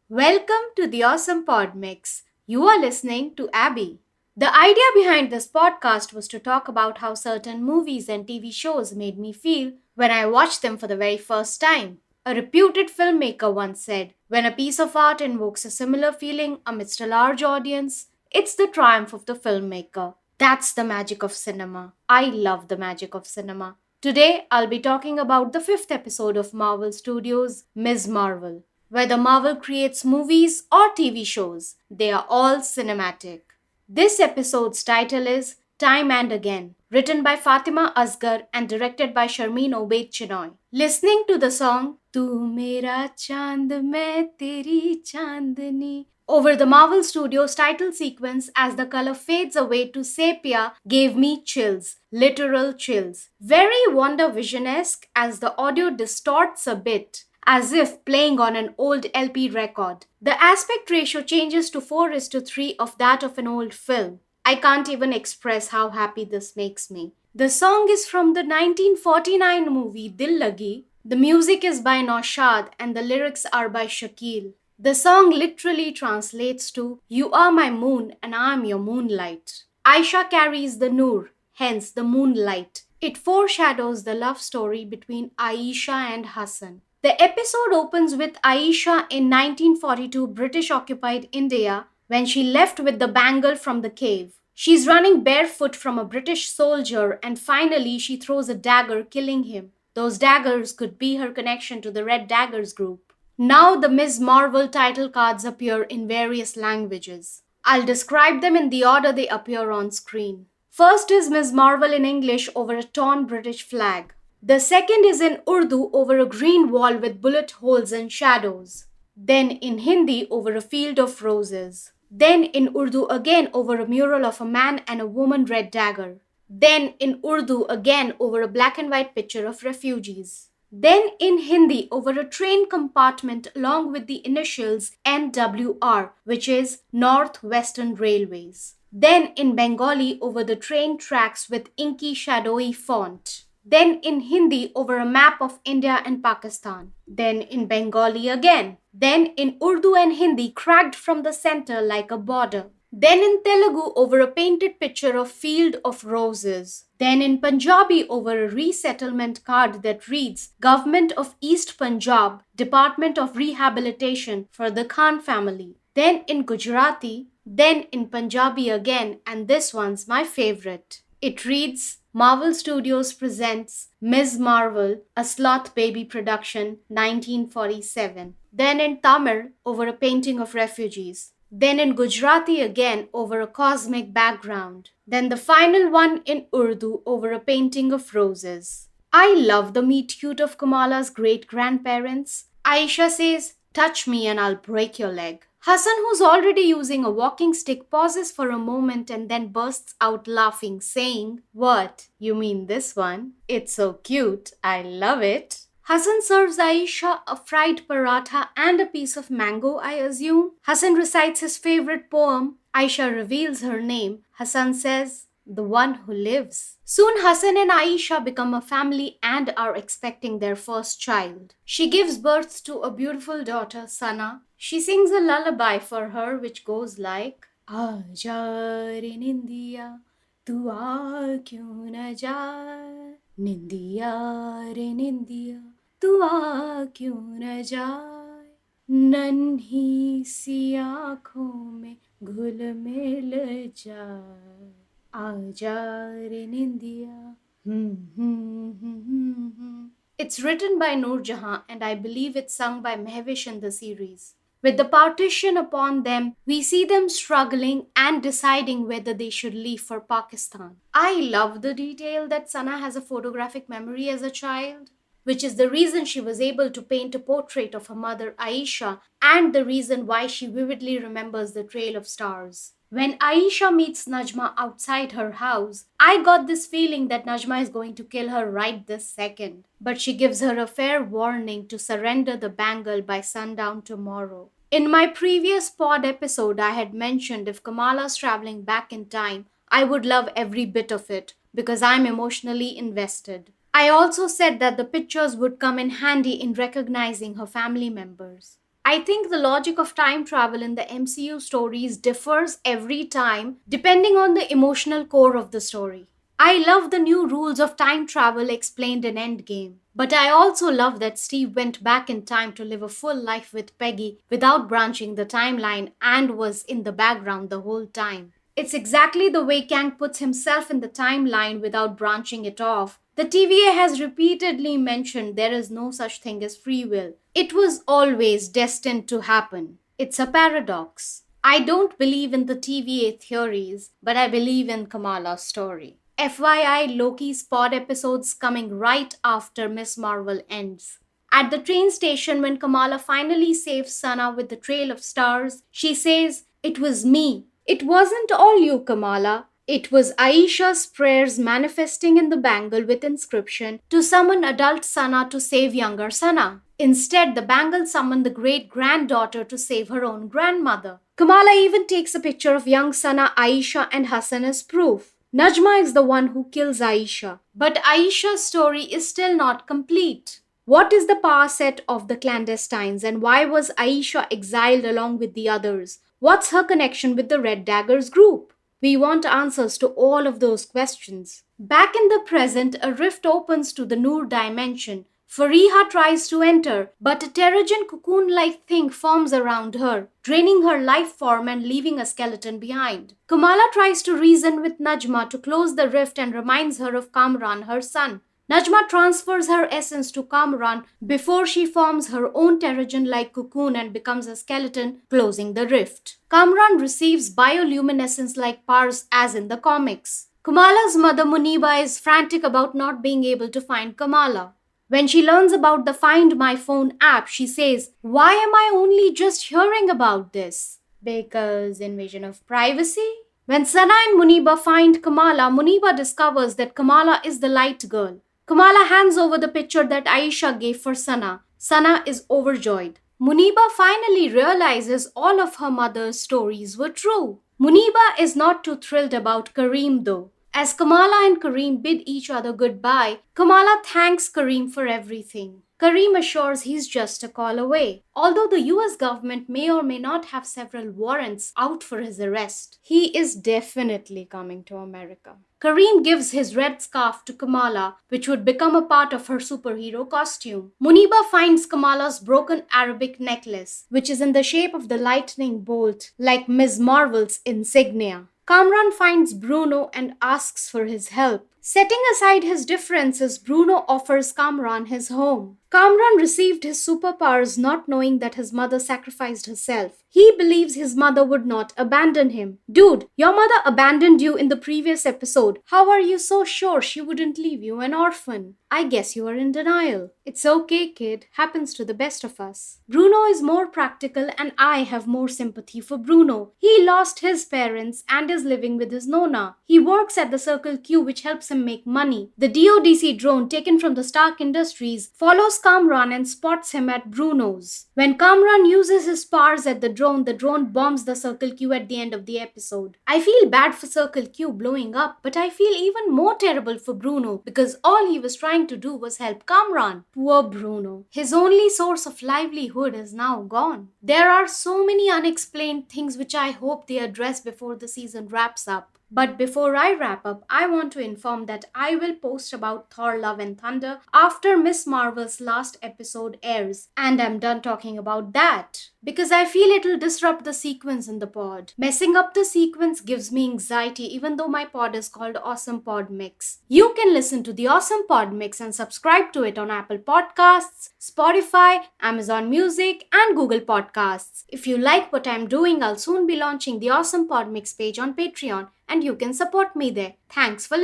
Welcome to the Awesome Pod Mix. You are listening to Abby. The idea behind this podcast was to talk about how certain movies and TV shows made me feel when I watched them for the very first time. A reputed filmmaker once said, when a piece of art invokes a similar feeling amidst a large audience, it's the triumph of the filmmaker. That's the magic of cinema. I love the magic of cinema. Today, I'll be talking about the fifth episode of Marvel Studios' Ms. Marvel. Whether Marvel creates movies or TV shows, they are all cinematic. This episode's title is Time and Again, written by Fatima Asghar and directed by Sharmeen Obaid Chinoy. Listening to the song Tu Mera Chand Main Teri Chandni over the Marvel Studios title sequence as the color fades away to sepia gave me chills, literal chills. Very WandaVision-esque as the audio distorts a bit, as if playing on an old LP record. The aspect ratio changes to 4:3 of that of an old film. I can't even express how happy this makes me. The song is from the 1949 movie Dillagi. The music is by Naushad and the lyrics are by Shakil. The song literally translates to, "You are my moon and I am your moonlight." Aisha carries the Noor, hence the moonlight. It foreshadows the love story between Aisha and Hasan. The episode opens with Aisha in 1942 British-occupied India when she left with the bangle from the cave. She's running barefoot from a British soldier and finally she throws a dagger, killing him. Those daggers could be her connection to the Red Daggers group. Now the Ms. Marvel title cards appear in various languages. I'll describe them in the order they appear on screen. First is Ms. Marvel in English over a torn British flag. The second is in Urdu over a green wall with bullet holes and shadows. Then in Hindi over a field of roses. Then in Urdu again over a mural of a man and a woman red dagger. Then in Urdu again over a black and white picture of refugees. Then in Hindi over a train compartment along with the initials NWR, which is North Western Railways. Then in Bengali over the train tracks with inky shadowy font. Then in Hindi over a map of India and Pakistan. Then in Bengali again. Then in Urdu and Hindi cracked from the center like a border. Then in Telugu over a painted picture of field of roses. Then in Punjabi over a resettlement card that reads Government of East Punjab, Department of Rehabilitation for the Khan family. Then in Gujarati, then in Punjabi again, and this one's my favorite. It reads Marvel Studios presents Ms. Marvel, a Sloth Baby production, 1947. Then in Tamil over a painting of refugees. Then in Gujarati again over a cosmic background. Then the final one in Urdu over a painting of roses. I love the meet cute of Kamala's great-grandparents. Aisha says, "Touch me and I'll break your leg." Hasan, who's already using a walking stick, pauses for a moment and then bursts out laughing, saying, "What? You mean this one? It's so cute. I love it." Hasan serves Aisha a fried paratha and a piece of mango, I assume. Hasan recites his favorite poem. Aisha reveals her name. Hasan says, "The one who lives." Soon Hasan and Aisha become a family and are expecting their first child. She gives birth to a beautiful daughter, Sana. She sings a lullaby for her which goes like, "Aaja re Nindiya, tu aa kyun na jaye, Nindiya re Nindiya, tu aa kyun na jaye, nanhi si aankhon mein ghul mil jaye, aaja re Nindiya." It's written by Noor and I believe it's sung by Mehwish in the series. With the partition upon them, we see them struggling and deciding whether they should leave for Pakistan. I love the detail that Sana has a photographic memory as a child, which is the reason she was able to paint a portrait of her mother Aisha and the reason why she vividly remembers the Trail of Stars. When Aisha meets Najma outside her house, I got this feeling that Najma is going to kill her right this second. But she gives her a fair warning to surrender the bangle by sundown tomorrow. In my previous pod episode, I had mentioned if Kamala's traveling back in time, I would love every bit of it because I'm emotionally invested. I also said that the pictures would come in handy in recognizing her family members. I think the logic of time travel in the MCU stories differs every time depending on the emotional core of the story. I love the new rules of time travel explained in Endgame, but I also love that Steve went back in time to live a full life with Peggy without branching the timeline and was in the background the whole time. It's exactly the way Kang puts himself in the timeline without branching it off. The TVA has repeatedly mentioned there is no such thing as free will. It was always destined to happen. It's a paradox. I don't believe in the TVA theories, but I believe in Kamala's story. FYI, Loki's pod episode's coming right after Miss Marvel ends. At the train station, when Kamala finally saves Sana with the trail of stars, she says, "It was me. It wasn't all you, Kamala. It was Aisha's prayers manifesting in the bangle with inscription to summon adult Sana to save younger Sana. Instead, the bangle summoned the great-granddaughter to save her own grandmother." Kamala even takes a picture of young Sana, Aisha and Hasan as proof. Najma is the one who kills Aisha, but Aisha's story is still not complete. What is the power set of the clandestines and why was Aisha exiled along with the others? What's her connection with the Red Daggers group? We want answers to all of those questions. Back in the present, a rift opens to the Noor dimension. Fariha tries to enter, but a Terrigen cocoon-like thing forms around her, draining her life form and leaving a skeleton behind. Kamala tries to reason with Najma to close the rift and reminds her of Kamran, her son. Najma transfers her essence to Kamran before she forms her own Terrigen-like cocoon and becomes a skeleton, closing the rift. Kamran receives bioluminescence-like powers as in the comics. Kamala's mother Muneeba is frantic about not being able to find Kamala. When she learns about the Find My Phone app, she says, "Why am I only just hearing about this?" Because invasion of privacy? When Sana and Muneeba find Kamala, Muneeba discovers that Kamala is the light girl. Kamala hands over the picture that Aisha gave for Sana. Sana is overjoyed. Muneeba finally realizes all of her mother's stories were true. Muneeba is not too thrilled about Kareem though. As Kamala and Kareem bid each other goodbye, Kamala thanks Kareem for everything. Kareem assures he's just a call away. Although the US government may or may not have several warrants out for his arrest, he is definitely coming to America. Kareem gives his red scarf to Kamala, which would become a part of her superhero costume. Muneeba finds Kamala's broken Arabic necklace, which is in the shape of the lightning bolt, like Ms. Marvel's Insignia. Kamran finds Bruno and asks for his help. Setting aside his differences, Bruno offers Kamran his home. Kamran received his superpowers not knowing that his mother sacrificed herself. He believes his mother would not abandon him. Dude, your mother abandoned you in the previous episode. How are you so sure she wouldn't leave you an orphan? I guess you are in denial. It's okay, kid. Happens to the best of us. Bruno is more practical and I have more sympathy for Bruno. He lost his parents and is living with his Nona. He works at the Circle Q, which helps him make money. The DODC drone taken from the Stark Industries follows Kamran and spots him at Bruno's. When Kamran uses his powers at the drone bombs the Circle Q at the end of the episode. I feel bad for Circle Q blowing up, but I feel even more terrible for Bruno because all he was trying to do was help Kamran. Poor Bruno. His only source of livelihood is now gone. There are so many unexplained things which I hope they address before the season wraps up. But before I wrap up, I want to inform that I will post about Thor Love and Thunder after Miss Marvel's last episode airs. And I'm done talking about that. Because I feel it'll disrupt the sequence in the pod. Messing up the sequence gives me anxiety even though my pod is called Awesome Pod Mix. You can listen to the Awesome Pod Mix and subscribe to it on Apple Podcasts, Spotify, Amazon Music and Google Podcasts. If you like what I'm doing, I'll soon be launching the Awesome Pod Mix page on Patreon and you can support me there. Thanks for listening.